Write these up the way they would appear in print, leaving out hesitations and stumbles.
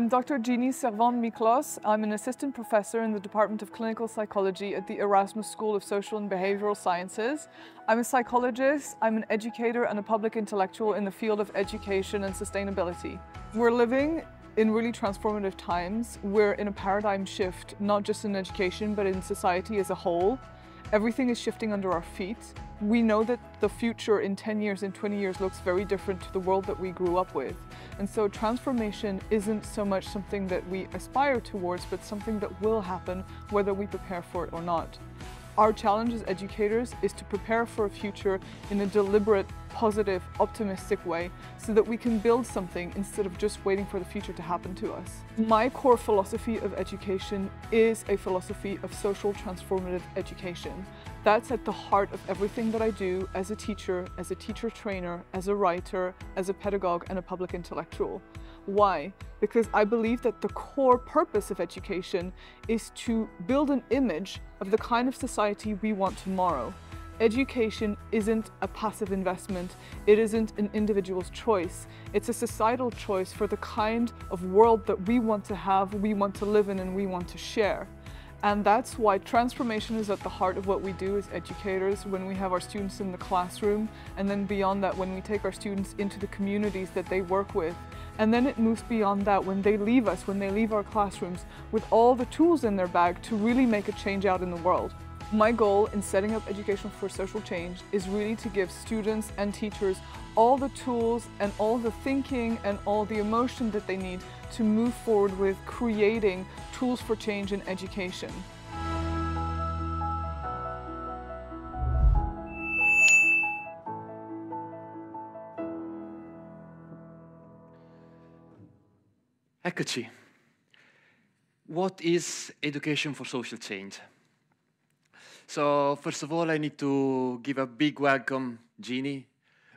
I'm Dr. Jeannie Servan-Miklos. I'm an assistant professor in the Department of Clinical Psychology at the Erasmus School of Social and Behavioral Sciences. I'm a psychologist, I'm an educator and a public intellectual in the field of education and sustainability. We're living in really transformative times. We're in a paradigm shift, not just in education, but in society as a whole. Everything is shifting under our feet. We know that the future in 10 years and 20 years looks very different to the world that we grew up with. And so transformation isn't so much something that we aspire towards, but something that will happen whether we prepare for it or not. Our challenge as educators is to prepare for a future in a deliberate, positive, optimistic way so that we can build something instead of just waiting for the future to happen to us. My core philosophy of education is a philosophy of social transformative education. That's at the heart of everything that I do as a teacher trainer, as a writer, as a pedagogue, and a public intellectual. Why? Because I believe that the core purpose of education is to build an image of the kind of society we want tomorrow. Education isn't a passive investment. It isn't an individual's choice. It's a societal choice for the kind of world that we want to have, we want to live in, and we want to share. And that's why transformation is at the heart of what we do as educators when we have our students in the classroom, and then beyond that when we take our students into the communities that they work with. And then it moves beyond that when they leave us, when they leave our classrooms with all the tools in their bag to really make a change out in the world. My goal in setting up Education for Social Change is really to give students and teachers all the tools and all the thinking and all the emotion that they need to move forward with creating tools for change in education. Eccoci. What is Education for Social Change? So first of all, I need to give a big welcome, Jeannie,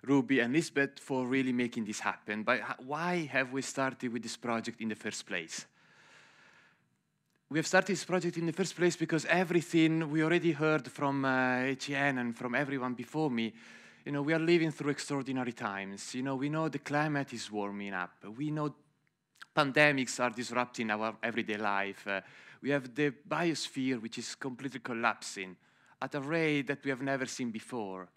Ruby, and Lisbeth for really making this happen. But why have we started with this project in the first place? We have started this project in the first place because everything we already heard from Etienne and from everyone before me, we are living through extraordinary times. We know the climate is warming up. We know pandemics are disrupting our everyday life. We have the biosphere, which is completely collapsing at a rate that we have never seen before.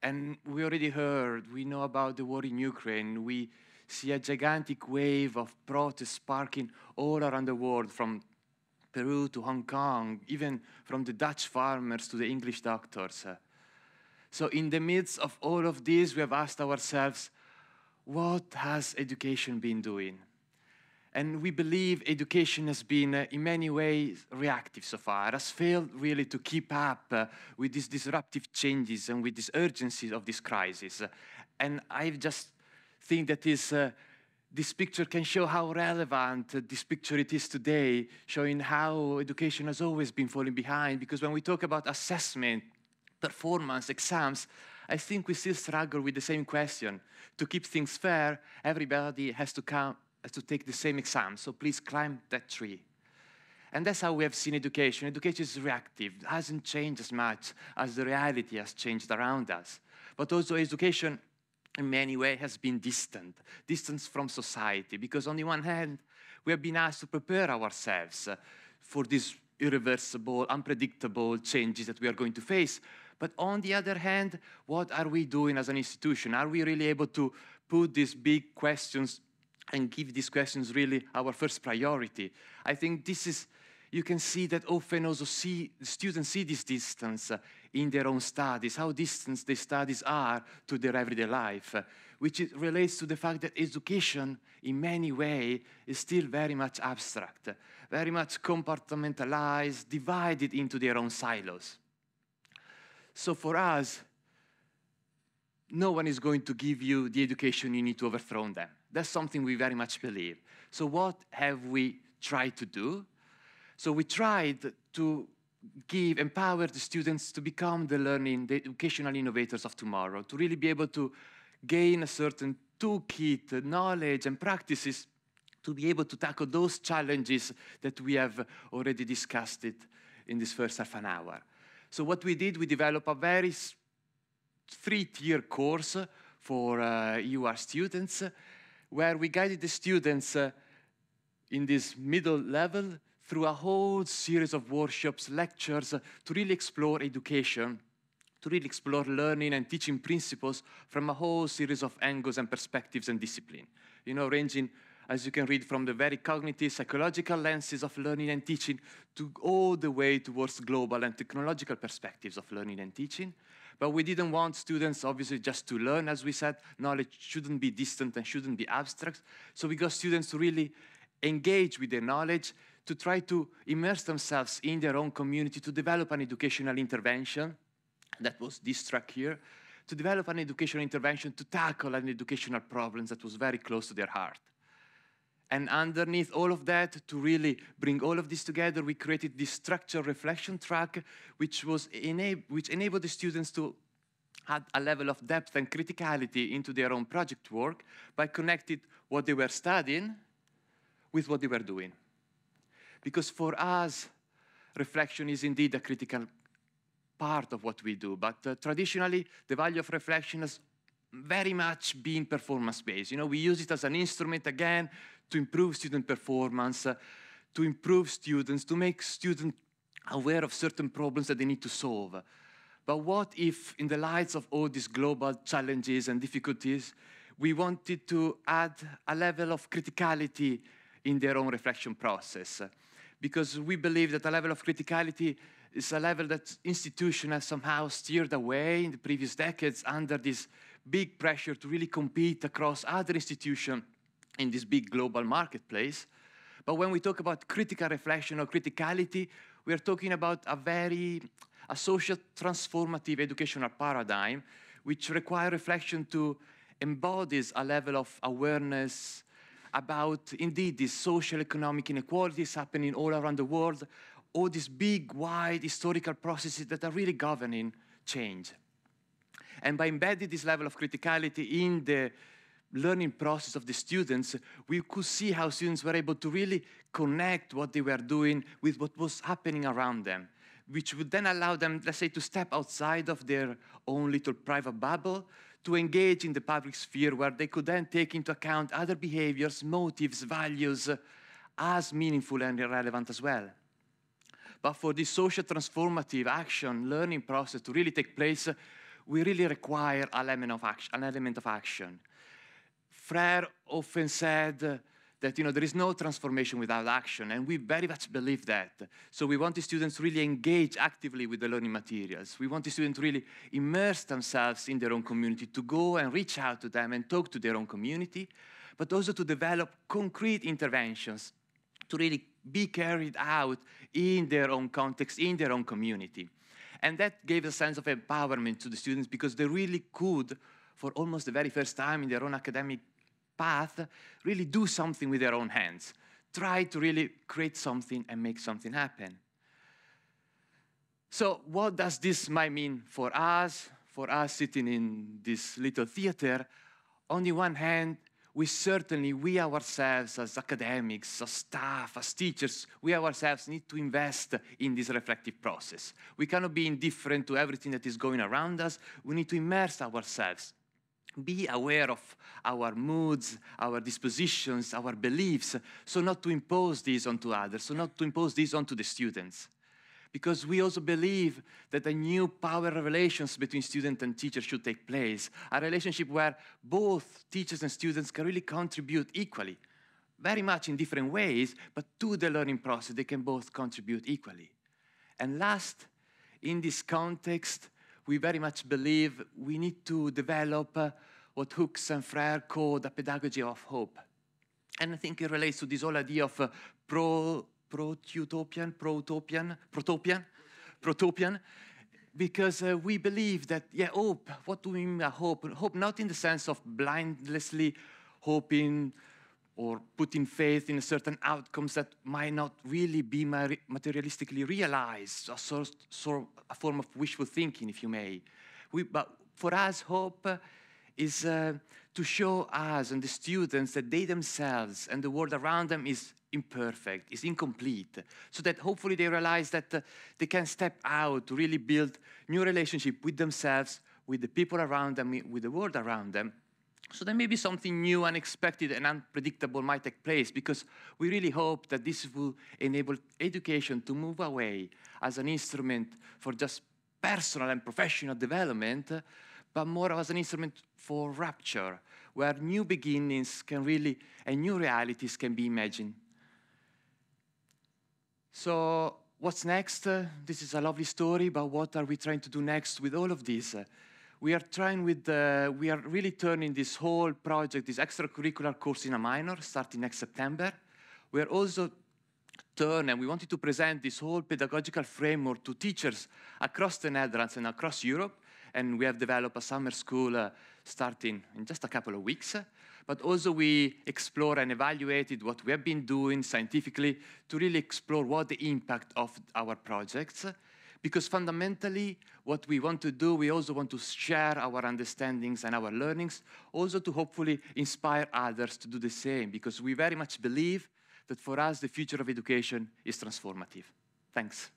And we already heard, we know about the war in Ukraine. We see a gigantic wave of protests sparking all around the world, from Peru to Hong Kong, even from the Dutch farmers to the English doctors. So in the midst of all of this, we have asked ourselves, what has education been doing? And we believe education has been, in many ways, reactive so far, has failed really to keep up with these disruptive changes and with this urgency of this crisis. And I just think that this picture can show how relevant this picture it is today, showing how education has always been falling behind. Because when we talk about assessment, performance, exams, I think we still struggle with the same question. To keep things fair, everybody has to take the same exam, so please climb that tree. And that's how we have seen education. Education is reactive, it hasn't changed as much as the reality has changed around us. But also education, in many ways, has been distant from society, because on the one hand, we have been asked to prepare ourselves for these irreversible, unpredictable changes that we are going to face. But on the other hand, what are we doing as an institution? Are we really able to put these big questions and give these questions really our first priority? I think this is, you can see that often also students see this distance in their own studies, how distant the studies are to their everyday life, which relates to the fact that education in many ways is still very much abstract, very much compartmentalized, divided into their own silos. So for us, no one is going to give you the education you need to overthrow them. That's something we very much believe. So what have we tried to do? So we tried to empower the students to become the educational innovators of tomorrow, to really be able to gain a certain toolkit, knowledge, and practices to be able to tackle those challenges that we have already discussed in this first half an hour. So what we did, we developed a very 3-tier course for UR students, where we guided the students in this middle level through a whole series of workshops, lectures, to really explore education, to really explore learning and teaching principles from a whole series of angles and perspectives and discipline. You know, ranging, as you can read, from the very cognitive, psychological lenses of learning and teaching to all the way towards global and technological perspectives of learning and teaching. But we didn't want students, obviously, just to learn. As we said, knowledge shouldn't be distant and shouldn't be abstract. So we got students to really engage with their knowledge, to try to immerse themselves in their own community, to develop an educational intervention. That was this track here, to develop an educational intervention to tackle an educational problem that was very close to their heart. And underneath all of that, to really bring all of this together, we created this structured reflection track, which enabled the students to add a level of depth and criticality into their own project work by connecting what they were studying with what they were doing. Because for us, reflection is indeed a critical part of what we do, but traditionally, the value of reflection has very much been performance-based. You know, we use it as an instrument, again, to improve student performance, to improve students, to make students aware of certain problems that they need to solve. But what if, in the light of all these global challenges and difficulties, we wanted to add a level of criticality in their own reflection process? Because we believe that a level of criticality is a level that institutions have somehow steered away in the previous decades under this big pressure to really compete across other institutions in this big global marketplace. But when we talk about critical reflection or criticality, we are talking about a social transformative educational paradigm which requires reflection to embody a level of awareness about, indeed, these social economic inequalities happening all around the world, all these big, wide historical processes that are really governing change. And by embedding this level of criticality in the learning process of the students, we could see how students were able to really connect what they were doing with what was happening around them, which would then allow them, let's say, to step outside of their own little private bubble, to engage in the public sphere where they could then take into account other behaviors, motives, values as meaningful and relevant as well. But for this social transformative action, learning process to really take place, we really require an element of action. Freire often said that there is no transformation without action, and we very much believe that. So we want the students to really engage actively with the learning materials. We want the students to really immerse themselves in their own community, to go and reach out to them and talk to their own community, but also to develop concrete interventions to really be carried out in their own context, in their own community. And that gave a sense of empowerment to the students because they really could, for almost the very first time in their own academic path, really do something with their own hands. Try to really create something and make something happen. So what does this might mean for us sitting in this little theater? On the one hand, we ourselves as academics, as staff, as teachers, we ourselves need to invest in this reflective process. We cannot be indifferent to everything that is going around us. We need to immerse ourselves. Be aware of our moods, our dispositions, our beliefs, so not to impose these onto others, so not to impose these onto the students. Because we also believe that a new power relations between student and teacher should take place, a relationship where both teachers and students can really contribute equally, very much in different ways, but to the learning process, they can both contribute equally. And last, in this context, we very much believe we need to develop what Hooks and Freire call the pedagogy of hope. And I think it relates to this whole idea of protopian, because we believe that, hope, what do we mean by hope? Hope not in the sense of blindlessly hoping or putting faith in certain outcomes that might not really be materialistically realized, a form of wishful thinking, if you may. But for us, hope is to show us and the students that they themselves and the world around them is imperfect, is incomplete, so that hopefully they realize that they can step out to really build new relationship with themselves, with the people around them, with the world around them, So then maybe something new, unexpected, and unpredictable might take place, because we really hope that this will enable education to move away as an instrument for just personal and professional development, but more as an instrument for rapture, where new beginnings can really, and new realities can be imagined. So what's next? This is a lovely story, but what are we trying to do next with all of this? We are really turning this whole project, this extracurricular course in a minor, starting next September. We are also and we wanted to present this whole pedagogical framework to teachers across the Netherlands and across Europe. And we have developed a summer school starting in just a couple of weeks. But also we explore and evaluated what we have been doing scientifically to really explore what the impact of our projects. Because fundamentally, what we want to do, we also want to share our understandings and our learnings, also to hopefully inspire others to do the same, because we very much believe that for us, the future of education is transformative. Thanks.